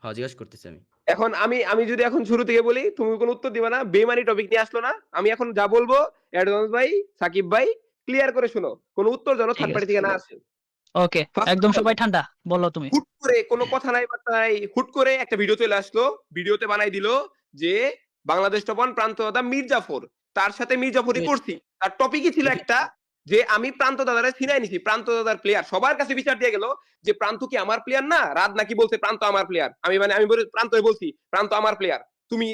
হ্যাঁ, জিজ্ঞেস করতেছি আমি। এখন আমি যদি এখন শুরু থেকে বলি, তুমি কোন উত্তর দিবা না। বেইমানি টপিক নিয়ে আসলো না। আমি এখন যা বলবো অ্যাডভান্স ভাই, সাকিব ভাই ক্লিয়ার করে শুনো। কোন উত্তর যেন ঠিক থার্ড পার্টি আছে। থেকে না আসে। ওকে। ফার্স্ট অফ একদম অল সবাই ঠান্ডা। বলো তুমি। হুট করে কোন কথা নাই বার্তা নাই, হুট করে একটা ভিডিও চলে আসলো। ভিডিওতে বানাই দিল যে বাংলাদেশ টপার প্রান্ত দাদা মীর জাফর। তার সাথে মীর জাফরই ওয়েট। করছি। তার টপিকই ছিল এখা একটা যে আমি প্রান্ত দাদারে ছিনাই নিছি। প্রান্ত দাদার প্লেয়ার। সবার কাছে বিচার দিয়ে গেল যে প্রান্ত কি আমার প্লেয়ার না? রাত নাকি বলছে প্রান্ত আমার প্লেয়ার। আমি প্রান্তরে বলছি প্রান্ত আমার প্লেয়ার। তুমি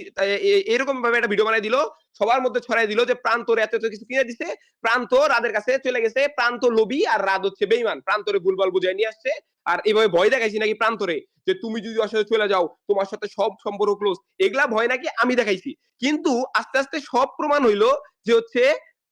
এরকম ভাবে একটা ভিডিও বানাই দিল। সবার মধ্যে ছড়াই দিল যে প্রান্তরে এত কিছু কিনে দিছে। প্রান্ত রাদের কাছে চলে গেছে। প্রান্ত লোভী আর রাত হচ্ছে বেঈমান। প্রান্তরে ভুলভাল বুঝাই নিয়ে আসছে। আর এভাবে ভয় দেখাইছি নাকি প্রান্তরে যে তুমি যদি ওর সাথে চলে যাও তোমার সাথে সব সম্পর্ক ক্লোজ, এগুলা ভয় নাকি আমি দেখাইছি। কিন্তু আস্তে আস্তে সব প্রমাণ হইলো যে হচ্ছে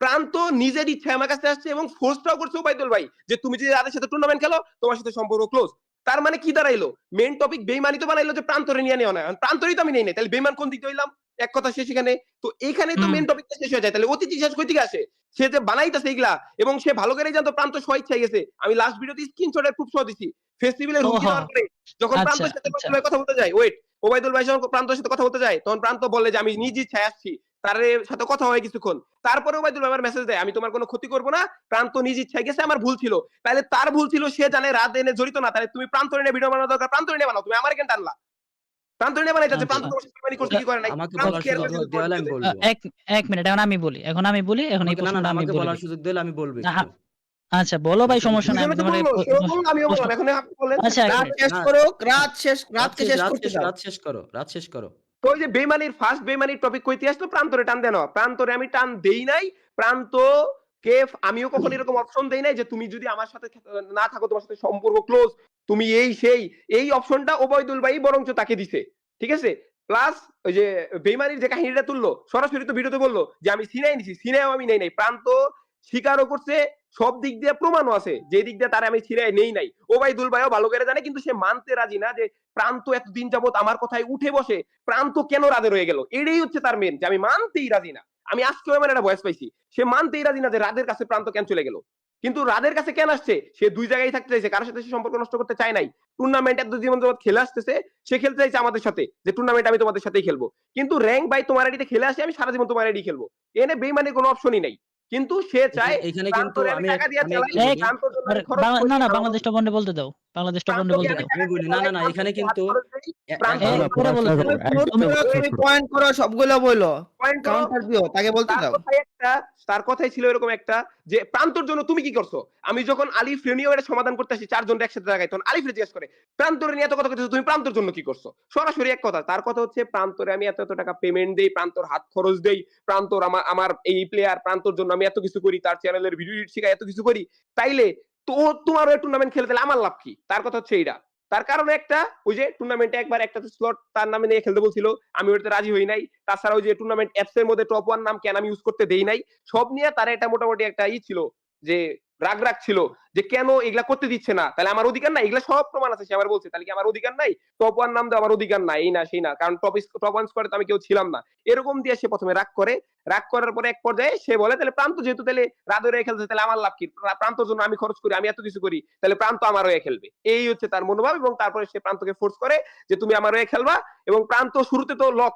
প্রান্ত নিজের ইচ্ছায় আমার কাছে আসছে এবং ফোর্সটাও করছে ওবায়দুল ভাই যে তুমি যদি রাদের সাথে টুর্নামেন্ট খেলো তোমার সাথে সম্পর্ক ক্লোজ। তার মানে কি দাঁড়াইলো? মেইন টপিক বেইমানি তো বানাইলো যে প্রান্তরে নিয়ে নেওয়া না, প্রান্তরই তো আমি নেই নাই, তাহলে বেইমান কোন দিকে হইলাম? এক কথা শেষ এখানে। তো এইখানেই তো হুম। মেইন টপিকটা শেষ হয়ে যায়। তাহলে অতিথি শেষ কই থেকে আসে? সে যে বানাইতেছে এগুলা এবং সে ভালো করেই জানতো প্রান্ত স্বইচ্ছায় গেছে। আমি লাস্ট ভিডিওতে স্ক্রিনশটের প্রুফ সহ দিছি। ফেস্টিভ্যালের হুমকি ওহো! দেওয়ার পরে যখন আচ্ছা, প্রান্তর সাথে আচ্ছা। ওবায়দুল ভাই কথা বলতে যায়, ওয়েট, ওবায়দুল ভাই যখন প্রান্তর সাথে কথা বলতে যায় তখন প্রান্ত বলে যে আমি নিজ ইচ্ছায় আসছি। তার সাথে কথা হয় কিছুক্ষণ। তারপরে ওবায়দুল ভাই আমার মেসেজ দেয় আমি তোমার কোনো ক্ষতি করব না। প্রান্ত নিজ ইচ্ছায় গেছে, আমার ভুল ছিল। তাহলে তার ভুল ছিল, সে জানে রাত এনে জড়িত না। তাহলে তুমি প্রান্তরে নিয়ে ভিডিও বানানো দরকার, প্রান্তরে নিয়ে বানাও। তুমি আমার কেন টানলা? প্রান্তরে নিয়ে বানাইতেছে, প্রান্ত আচ্ছা। তোমার সাথে বেইমানি করছে আ কি করে নাই? আমাকে প্রান্ত বলার ক্লিয়ার সুযোগ করে দিছে তোমার দেওয়া হলে আমি ভিডিওতে। বলব। এক ১ মিনিট এখন আমি বলি। এখন এই আমাকে না, না, প্রশ্নটা না আমি আমাকে বলে বলার দিই। সুযোগ দিলে আমি বলব আহা একটু। আচ্ছা বলো ভাই, বুঝতে সমস্যা নাই। দুজনে আমি তো তোমারে বললো, সেও বললো আমিও প্রশ্ন। বললাম। এখন আপনি বলেন আচ্ছা ১ এক রাত মিনিট। মিনিট শেষ না, করুক, রাতকে শেষ করতে দাও। রাত শেষ করো, রাত শেষ করো। তো ওই যে বেইমানির ফার্স্ট বেইমানির টপিক কইতে আসলো প্রান্তরে টান দেন। প্রান্তরে আমি টান দেই নাই। প্রান্ত কে আমিও কখনো এরকম অপশন দেই নাই যে তুমি যদি আমার সাথে না থাকো তোমার সাথে সম্পর্ক ক্লোজ, তুমি এই সেই এই অপশনটা ওবায়দুল ভাই বরঞ্চ তাকে দিছে। ঠিক আছে? প্লাস ওই যে বেইমানির যে কাহিনীটা তুললো সরাসরি তো ভিডিওতে বলল যে আমি সিনাই নিছি, সিনাইও আমি নেই নাই। প্রান্ত স্বীকারও করছে, সব দিক দিয়ে প্রমাণও আছে যে দিক দিয়ে তার আমি ছিনাই নেই নাই। ওবায়দুল ভাইও ভালো করে জানে, কিন্তু সে মানতে রাজি না যে প্রান্ত এতদিন যাবত আমার কথায় উঠে বসে প্রান্ত কেন রাজে রয়ে গেল, এটাই হচ্ছে তার মেন যে আমি মানতেই রাজি না। আমি আজকেও এমন একটা ভয়েস পাইছি, সে মানতেই রাজি না যে রাদের কাছে প্রান্ত কেন চলে গেল। কিন্তু রাদের কাছে কেন আসছে? সে দুই জায়গায় থাকতে চাইছে, কারোর সাথে সে সম্পর্ক নষ্ট করতে চায় নাই। টুর্নামেন্ট এত জীবন যাবত খেলে আসতেছে, সে খেলতে চাইছে আমাদের সাথে যে টুর্নামেন্ট আমি তোমাদের সাথেই খেলবো। কিন্তু র্যাঙ্ক ভাই তোমার আইডিতে খেলে আসি, আমি সারা জীবন তোমার আইডি খেলবো। এনে বেইমানের কোনো অপশনই নাই। কিন্তু সে চায় এখানে কিন্তু প্রান্তরে আমি আমি টাকা দিয়ে আমি চালাই, একটু বলি। প্রান্তর জন্য আমি আরে খরচ করি না, না, ভালো বাংলাদেশ মতো। টপ ওয়ানে বলতে দাও। বাংলাদেশ টপ ওয়ানে প্রান্তকে বলতে আমি দাও। টাকা আমি দিয়ে বলি না, না, চালাই, না এখানে প্রান্তকে হাত কিন্তু খরচ দেই, প্রান্ত হ্যাঁ, জন্য আমি পরে খরচ বলতে করি। দাও। তুমি পয়েন্ট করো, সবগুলো বইলো। পয়েন্ট করো। কাউন্টার দিও, তাকে বলতে তার দাও। কথাই একটা, তার কথাই ছিল এরকম একটা যে প্রান্তর জন্য তুমি কি করছো? আমি যখন আলিফ রেনিও এটা সমাধান করতে আসি চারজন একসাথে জায়গায়, তখন আলিফ জিজ্ঞেস করে প্রান্তরে নিয়ে এত কথা কথা তুমি প্রান্তর জন্য কি করছো? সরাসরি এক কথা, তার কথা হচ্ছে প্রান্তরে আমি এত টাকা পেমেন্ট দেই, প্রান্তর হাত খরচ দেই, প্রান্তর আমার এই প্লেয়ার প্রান্তর জন্য আমি এত কিছু করি, তার চ্যানেলের ভিডিও এডিট শিখাই, এত কিছু করি। তাইলে তো তোমারও টুর্নামেন্ট খেলে তাহলে আমার লাভ কি? তার কথা হচ্ছে এইটা। তার কারণ একটা, ওই যে টুর্নামেন্টে একবার একটা স্লট তার নামে নিয়ে খেলতে বলছিল, আমি ওটাতে রাজি হই নাই। তাছাড়া ওই যে টুর্নামেন্ট অ্যাপস এর মধ্যে টপ ওয়ান নাম কেন আমি ইউজ করতে দেই নাই, সব নিয়ে তার এটা মোটামুটি একটা ছিল যে রাগ ছিল যে কেন এগুলা করতে দিচ্ছে না, তাহলে আমার অধিকার নাই? এগুলা সব প্রমাণ আছে, সে আমার বলছে তাহলে কি আমার অধিকার নাই? টপ ওয়ান নাম দেওয়া আমার অধিকার নাই, এই না সেই না, কারণ টপ ওয়ান স্কোয়াডে তো আমি কেউ ছিলাম না। এরকম দিয়ে সে প্রথমে রাগ করে। রাগ করার পরে এক পর্যায়ে সে বলে তাহলে প্রান্ত যেহেতু তাহলে রাত হয়ে খেলছে তাহলে আমার লাভ কি? প্রান্তর জন্য আমি খরচ করি, আমি এত কিছু করি, তাহলে প্রান্ত আমার হয়ে খেলবে, এই হচ্ছে তার মনোভাব। এবং তারপরে সে প্রান্তকে ফোর্স করে যে তুমি আমার হয়ে খেলবা। এবং প্রান্ত শুরুতে তো লক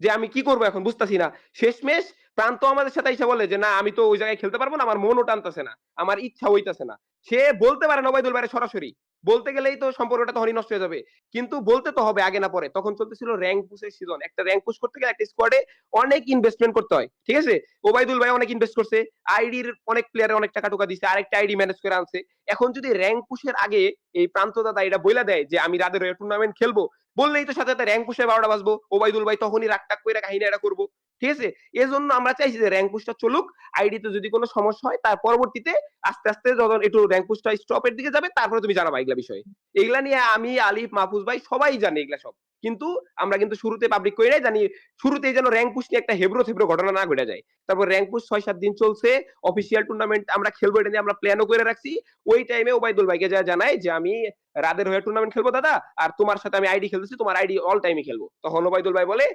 যে আমি কি করবো এখন বুঝতাছি না। শেষমেশ প্রান্ত আমাদের সাথে এসে বলে যে না আমি তো ওই জায়গায় খেলতে পারবো না, আমার মনও টানতেছে না, আমার ইচ্ছা হইতাছে না। সে বলতে পারে না ওবায়দুল ভাইরে সরাসরি, বলতে গেলেই তো সম্পর্কটা তখনই নষ্ট হয়ে যাবে। কিন্তু বলতে তো হবে আগে না পরে। তখন চলতেছিল র্যাঙ্ক পুশের সিজন, একটা র্যাঙ্ক পুশ করতে গেলে একটা স্কোয়াডে অনেক ইনভেস্টমেন্ট করতে হয়, ঠিক আছে? ওবায়দুল ভাই অনেক ইনভেস্ট করছে, আইডির অনেক প্লেয়ারে অনেক টাকা টুকা দিচ্ছে, আরেকটা আইডি ম্যানেজ করে আনছে। এখন যদি র্যাঙ্ক পুশের আগে এই প্রান্ত দাদা এটা বইলা দেয় যে আমি রাদের হয়ে টুর্নামেন্ট খেলবো, বললেই তো সাথে সাথে র্যাঙ্ক পুশে 12টা বাজবো, ওবায়দুল ভাই তখনই রাগ টাগ করে কাহিনী এটা করবো, ঠিক আছে? এজন্য আমরা চাইছি যে র্যাঙ্ক পুশটা চলুক, আইডিতে যদি কোনো সমস্যা হয় তার পরবর্তীতে আস্তে আস্তে যখন একটু র্যাঙ্ক পুশটা স্টপের দিকে যাবে তারপরে তুমি জানাবা এগুলা বিষয়ে। এগুলা নিয়ে আমি আলিফ মাহফুজ ভাই সবাই জানে এগুলা সব। কিন্তু আমরা কিন্তু শুরুতে পাবলিক করে নাই, জানি শুরুতেই যেন র্যাঙ্ক পুশ নিয়ে একটা হেবরো থেবরো ঘটনা না ঘটে যায়। তারপর র্যাঙ্ক পুশ 6-7 দিন চলছে, অফিসিয়াল টুর্নামেন্ট আমরা খেলবো এটা নিয়ে আমরা প্ল্যানও করে রাখছি। ওই টাইমে ওবায়দুল ভাইকে যা জানাই যে আমি রাদের হয়ে টুর্নামেন্ট খেলবো দাদা, আর তোমার সাথে আমি আইডি খেলতেছি, তোমার আইডি অল টাইমে খেলবো। তখন ওবায়দুল ভাই বলে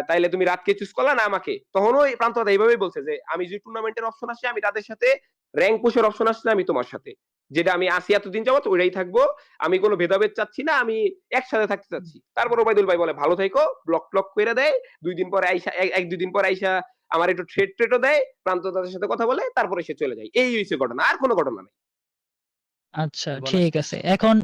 তাইলে তুমি রাতকে চুজ করলা না আমাকে? তখনও এই প্রান্ত এইভাবেই বলছে যে আমি যদি টুর্নামেন্টের অপশন আসে আমি তাদের সাথে, র্যাঙ্ক পুশের অপশন আসলে আমি তোমার সাথে। যেটা আমি আছি এতদিন যাবত ওইটাই থাকবো। আমি কোনো ভেদাভেদ চাচ্ছি না। আমি একসাথে থাকতে চাচ্ছি। তারপর ওবায়দুল ভাই বলে, "ভালো থাইকো।" ব্লক কইরা দেয়। ২ দিন পরে আইসা ১-২ দিন পরে আইসা আমার একটু থ্রেট-ট্রেটও দেয়। প্রান্ত তাদের সাথে কথা বলে, তারপরে সে চলে যায়। এই হইছে ঘটনা। আর কোনো ঘটনা নাই। আচ্ছা বলার ঠিক শেষ। আছে। এখন